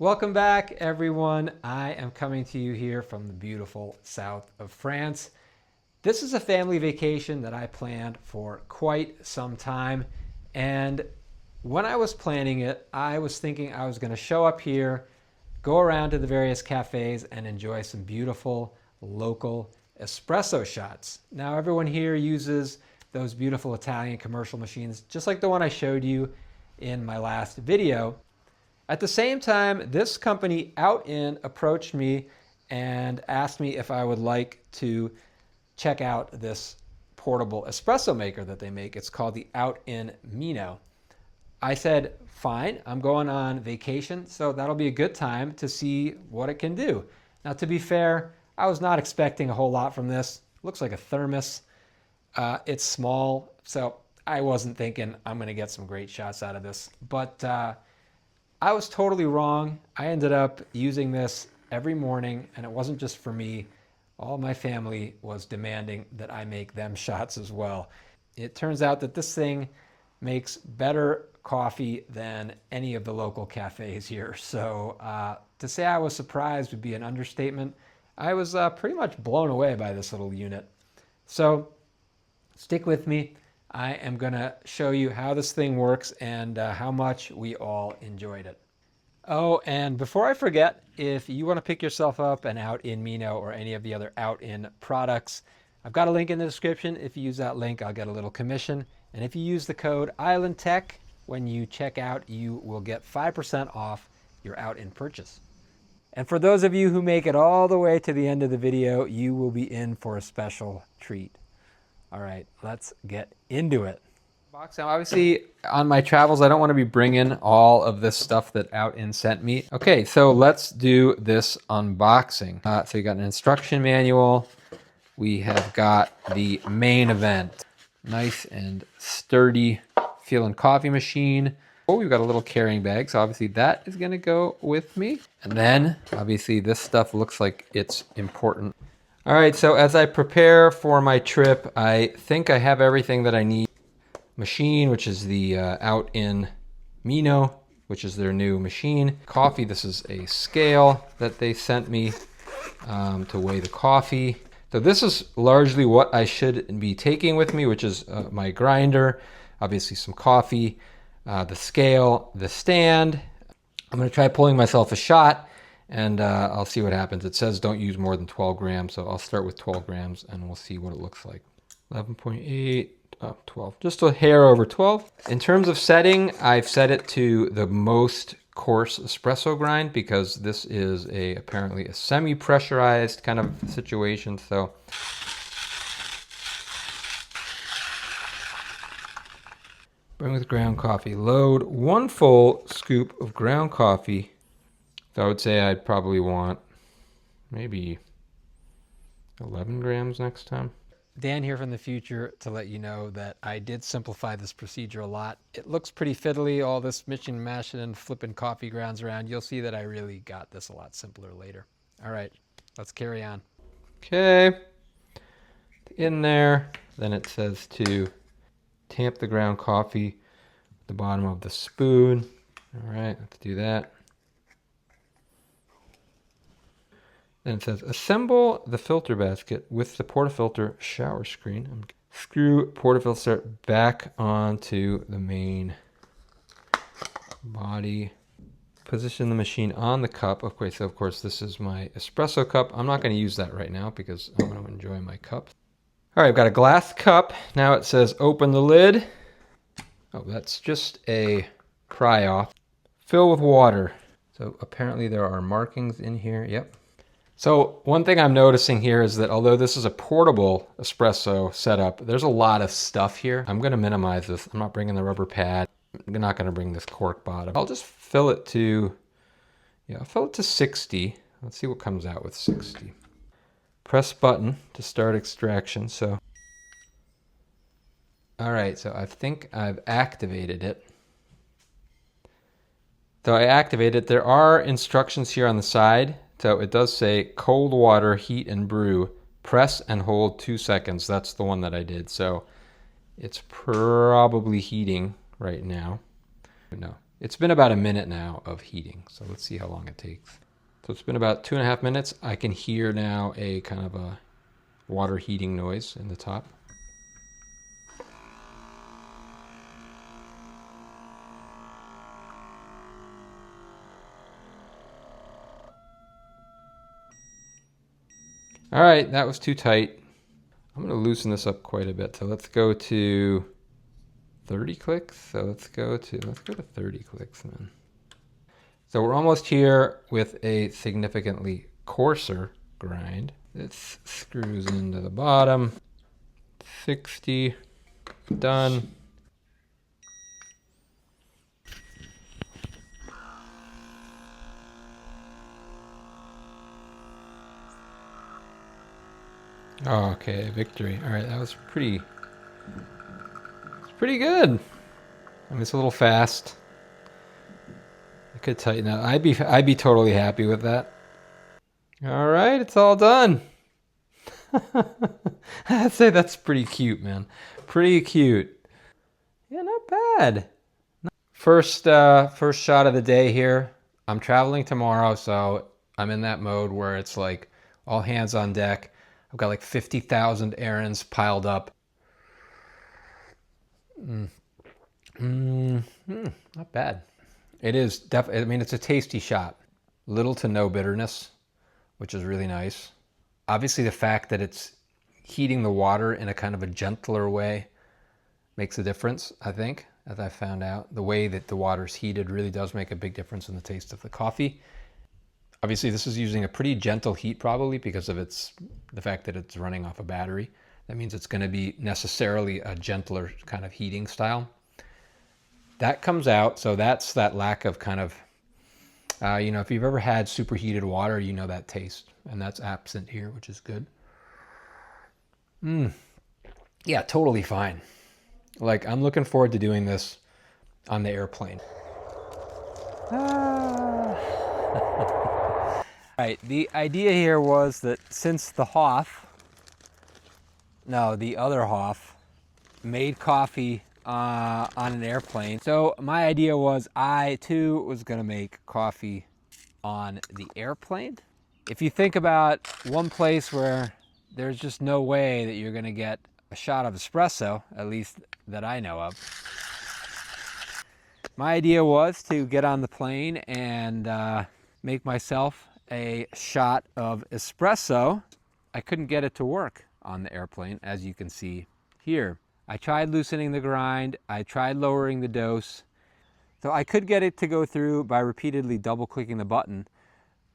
Welcome back, everyone. I am coming to you here from the beautiful south of France. This is a family vacation that I planned for quite some time. And when I was planning it, I was thinking I was going to show up here, go around to the various cafes, and enjoy some beautiful local espresso shots. Now, everyone here uses those beautiful Italian commercial machines, just like the one I showed you in my last video. At the same time, this company, OutIn, approached me and asked me if I would like to check out this portable espresso maker that they make. It's called the OutIn Mino. I said, fine, I'm going on vacation, so that'll be a good time to see what it can do. Now, to be fair, I was not expecting a whole lot from this. Looks like a thermos. It's small, so I wasn't thinking I'm going to get some great shots out of this. But I was totally wrong. I ended up using this every morning, and it wasn't just for me. All my family was demanding that I make them shots as well. It turns out that this thing makes better coffee than any of the local cafes here. So to say I was surprised would be an understatement. I was pretty much blown away by this little unit. So stick with me. I am going to show you how this thing works and how much we all enjoyed it. Oh, and before I forget, if you want to pick yourself up an OutIn Mino or any of the other OutIn products, I've got a link in the description. If you use that link, I'll get a little commission. And if you use the code ISLANDTECH when you check out, you will get 5% off your OutIn purchase. And for those of you who make it all the way to the end of the video, you will be in for a special treat. All right, let's get into it. Now, obviously, on my travels, I don't want to be bringing all of this stuff that OutIn sent me. Okay, so let's do this unboxing. So you got an instruction manual. We have got the main event. Nice and sturdy feeling coffee machine. Oh, we've got a little carrying bag, so obviously that is going to go with me. And then, obviously, this stuff looks like it's important. All right, so as I prepare for my trip, I think I have everything that I need. Machine, which is the OutIn Mino, which is their new machine. Coffee, this is a scale that they sent me to weigh the coffee. So this is largely what I should be taking with me, which is my grinder, obviously some coffee, the scale, the stand. I'm going to try pulling myself a shot, and I'll see what happens. It says don't use more than 12 grams, so I'll start with 12 grams, and we'll see what it looks like. 11.8, 12, just a hair over 12. In terms of setting, I've set it to the most coarse espresso grind because this is apparently a semi-pressurized kind of situation. So bring with ground coffee. Load 1 full scoop of ground coffee. So I would say I'd probably want maybe 11 grams next time. Dan here from the future to let you know that I did simplify this procedure a lot. It looks pretty fiddly, all this mixing and mashing and flipping coffee grounds around. You'll see that I really got this a lot simpler later. All right, let's carry on. Okay, in there, then it says to tamp the ground coffee at the bottom of the spoon. All right, let's do that. Then it says, assemble the filter basket with the portafilter shower screen. Screw portafilter back onto the main body. Position the machine on the cup. Okay, so of course this is my espresso cup. I'm not going to use that right now because I'm going to enjoy my cup. All right, I've got a glass cup. Now it says open the lid. Oh, that's just a pry off. Fill with water. So apparently there are markings in here. Yep. So one thing I'm noticing here is that although this is a portable espresso setup, there's a lot of stuff here. I'm going to minimize this. I'm not bringing the rubber pad. I'm not going to bring this cork bottom. I'll just fill it to, I'll fill it to 60. Let's see what comes out with 60. Press button to start extraction. So, all right, so I think I've activated it. So I activated it. There are instructions here on the side. So it does say cold water, heat and brew, press and hold 2 seconds. That's the one that I did. So it's probably heating right now. No, It's been about a minute now of heating, so let's see how long it takes. So it's been about 2.5 minutes. I can hear now a kind of a water heating noise in the top. All right, that was too tight. I'm gonna loosen this up quite a bit. So let's go to 30 clicks. So let's go to 30 clicks, man. So we're almost here with a significantly coarser grind. This screws into the bottom. 60, done. Oh, okay, victory. All right, that was pretty good. I mean, it's a little fast. I could tighten that. I'd be totally happy with that. All right, it's all done. I'd say that's pretty cute, man. Pretty cute. Yeah, not bad. First shot of the day here. I'm traveling tomorrow, so I'm in that mode where it's like all hands on deck. I've got like 50,000 errands piled up. Not bad. It is definitely, I mean, it's a tasty shot. Little to no bitterness, which is really nice. Obviously, the fact that it's heating the water in a kind of a gentler way makes a difference, I think, as I found out. The way that the water's heated really does make a big difference in the taste of the coffee. Obviously, this is using a pretty gentle heat probably because of the fact that it's running off a battery. That means it's going to be necessarily a gentler kind of heating style. That comes out, so that's that lack of kind of, if you've ever had superheated water, you know that taste, and that's absent here, which is good. Yeah, totally fine. Like, I'm looking forward to doing this on the airplane. Right, the idea here was that since the other Hoff made coffee on an airplane, so my idea was I too was gonna make coffee on the airplane. If you think about one place where there's just no way that you're gonna get a shot of espresso, at least that I know of, my idea was to get on the plane and make myself a shot of espresso. I couldn't get it to work on the airplane, as you can see here. I tried loosening the grind, I tried lowering the dose. So I could get it to go through by repeatedly double clicking the button.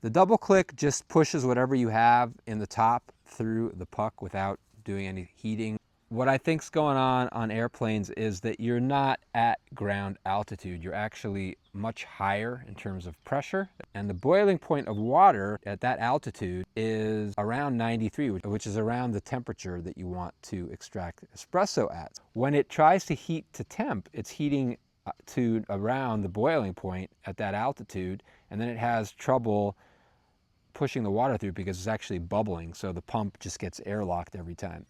The double click just pushes whatever you have in the top through the puck without doing any heating. What I think's going on airplanes is that you're not at ground altitude. You're actually much higher in terms of pressure. And the boiling point of water at that altitude is around 93, which is around the temperature that you want to extract espresso at. When it tries to heat to temp, it's heating to around the boiling point at that altitude, and then it has trouble pushing the water through because it's actually bubbling, so the pump just gets airlocked every time.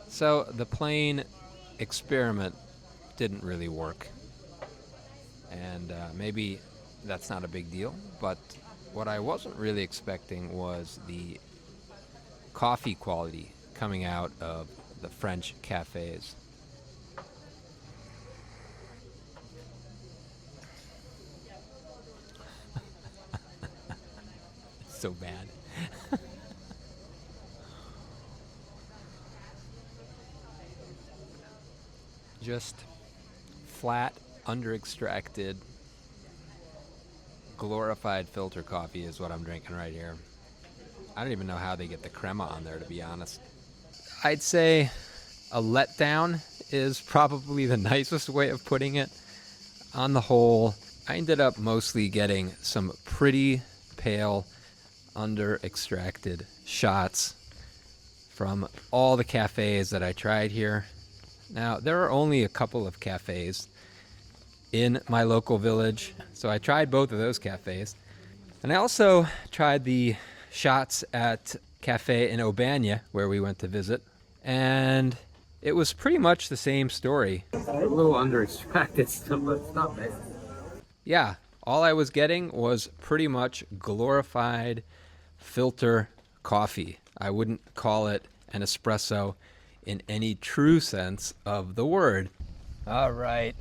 So the plane experiment didn't really work, and maybe that's not a big deal, but what I wasn't really expecting was the coffee quality coming out of the French cafes. So bad. Just flat, under-extracted, glorified filter coffee is what I'm drinking right here. I don't even know how they get the crema on there, to be honest. I'd say a letdown is probably the nicest way of putting it. On the whole, I ended up mostly getting some pretty pale, under-extracted shots from all the cafes that I tried here. Now, there are only a couple of cafes in my local village, so I tried both of those cafes. And I also tried the shots at cafe in Aubagne where we went to visit, and it was pretty much the same story. A little under extracted still, but it's not bad. Yeah, all I was getting was pretty much glorified filter coffee. I wouldn't call it an espresso in any true sense of the word. All right.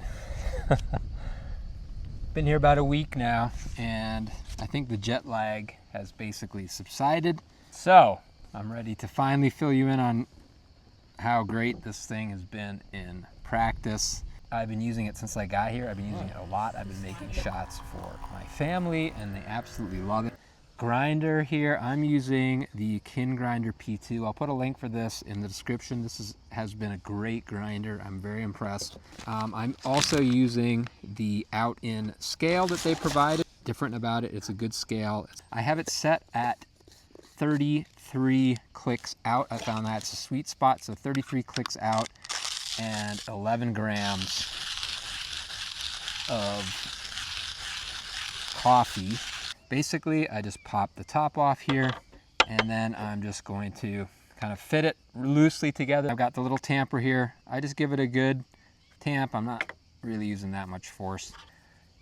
Been here about a week now, and I think the jet lag has basically subsided. So I'm ready to finally fill you in on how great this thing has been in practice. I've been using it since I got here. I've been using it a lot. I've been making shots for my family, and they absolutely love it. Grinder here, I'm using the Kin Grinder P2. I'll put a link for this in the description. This has been a great grinder. I'm very impressed. I'm also using the OutIn scale that they provided. Different about it, it's a good scale. I have it set at 33 clicks out. I found that's a sweet spot, so 33 clicks out and 11 grams of coffee. Basically, I just pop the top off here, and then I'm just going to kind of fit it loosely together. I've got the little tamper here. I just give it a good tamp. I'm not really using that much force.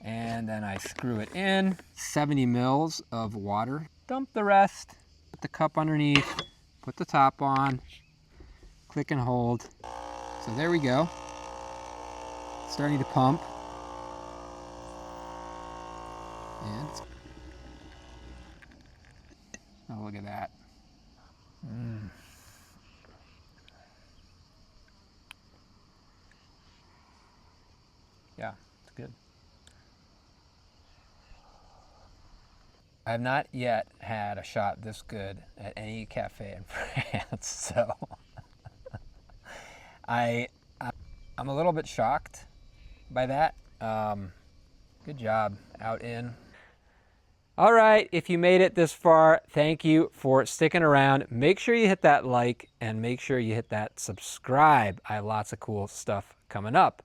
And then I screw it in. 70 mils of water. Dump the rest. Put the cup underneath. Put the top on. Click and hold. So there we go. It's starting to pump. And oh, look at that. Yeah, it's good. I've not yet had a shot this good at any cafe in France, so I'm a little bit shocked by that. Good job, OutIn. All right, if you made it this far, thank you for sticking around. Make sure you hit that like and make sure you hit that subscribe. I have lots of cool stuff coming up.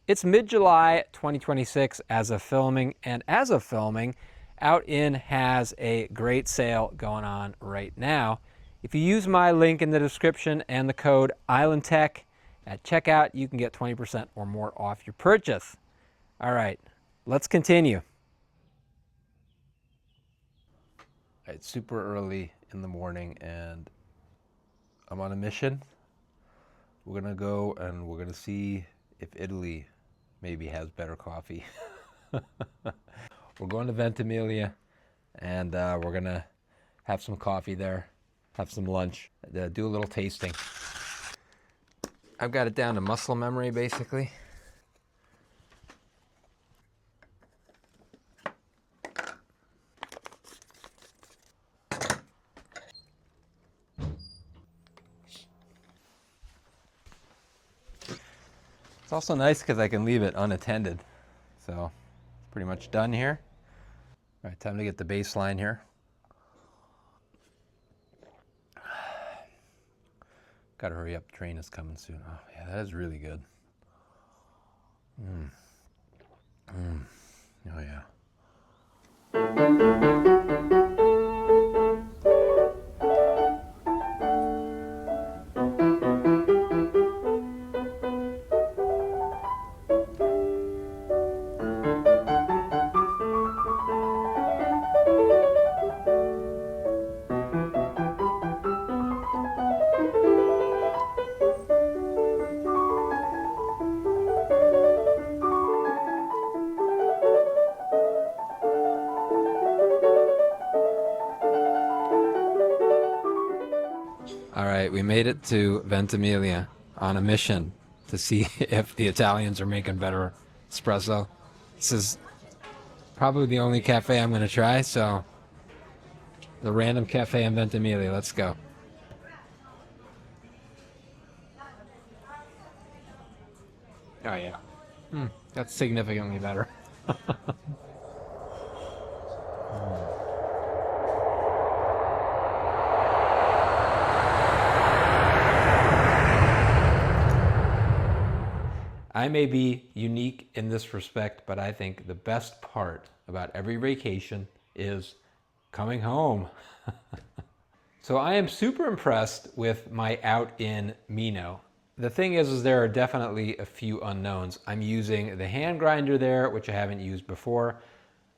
It's mid-July 2026 as of filming, and as of filming, OutIn has a great sale going on right now. If you use my link in the description and the code ISLANDTECH at checkout, you can get 20% or more off your purchase. All right, let's continue. It's super early in the morning and I'm on a mission. We're gonna go and we're gonna see if Italy maybe has better coffee. We're going to Ventimiglia and we're gonna have some coffee there, have some lunch, do a little tasting. I've got it down to muscle memory basically. It's also nice because I can leave it unattended. So it's pretty much done here. All right, time to get the baseline here. Gotta hurry up, the train is coming soon. Oh yeah, that is really good. Oh yeah. All right, we made it to Ventimiglia on a mission to see if the Italians are making better espresso. This is probably the only cafe I'm going to try, so the random cafe in Ventimiglia, let's go. Oh yeah, that's significantly better. I may be unique in this respect, but I think the best part about every vacation is coming home. So I am super impressed with my OutIn Mino. The thing is there are definitely a few unknowns. I'm using the hand grinder there, which I haven't used before.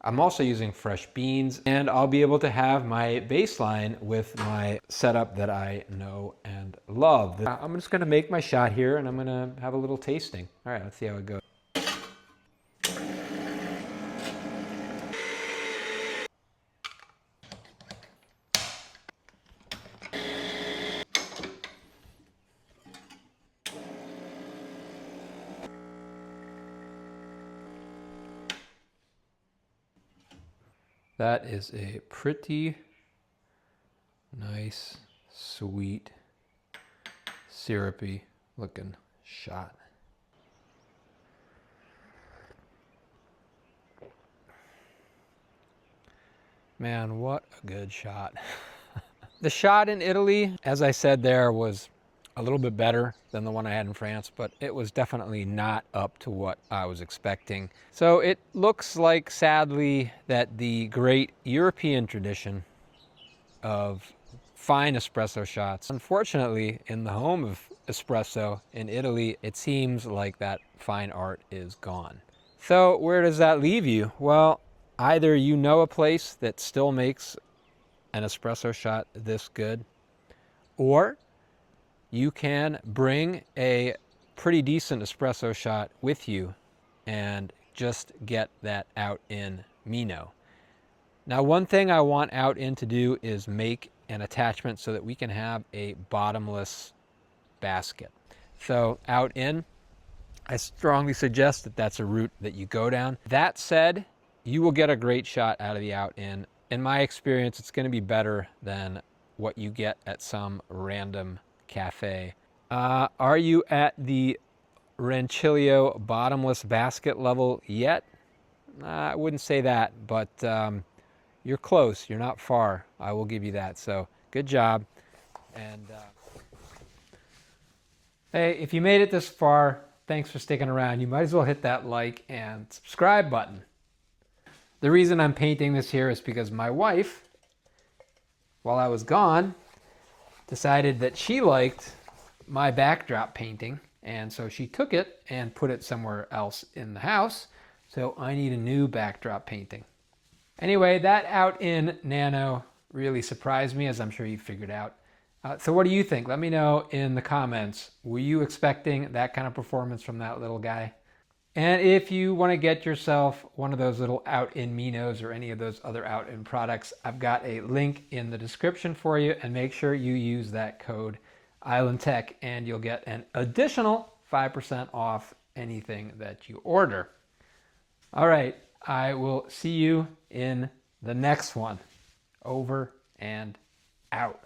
I'm also using fresh beans, and I'll be able to have my baseline with my setup that I know and love. I'm just gonna make my shot here, and I'm gonna have a little tasting. All right, let's see how it goes. That is a pretty nice, sweet, syrupy looking shot. Man, what a good shot. The shot in Italy, as I said there, was a little bit better than the one I had in France, but it was definitely not up to what I was expecting. So it looks like, sadly, that the great European tradition of fine espresso shots, unfortunately, in the home of espresso in Italy, it seems like that fine art is gone. So where does that leave you? Well, either you know a place that still makes an espresso shot this good, or you can bring a pretty decent espresso shot with you and just get that OutIn Mino. Now, one thing I want OutIn to do is make an attachment so that we can have a bottomless basket. So OutIn, I strongly suggest that that's a route that you go down. That said, you will get a great shot out of the OutIn. In my experience, it's going to be better than what you get at some random cafe. Are you at the Rancilio bottomless basket level yet? I wouldn't say that, but you're close. You're not far. I will give you that. So good job. And hey, if you made it this far, thanks for sticking around. You might as well hit that like and subscribe button. The reason I'm painting this here is because my wife, while I was gone, decided that she liked my backdrop painting, and so she took it and put it somewhere else in the house. So I need a new backdrop painting. Anyway, that OutIn Nano really surprised me, as I'm sure you figured out. So what do you think? Let me know in the comments. Were you expecting that kind of performance from that little guy? And if you want to get yourself one of those little OutIn Minos or any of those other OutIn products, I've got a link in the description for you, and make sure you use that code IslandTech and you'll get an additional 5% off anything that you order. All right, I will see you in the next one. Over and out.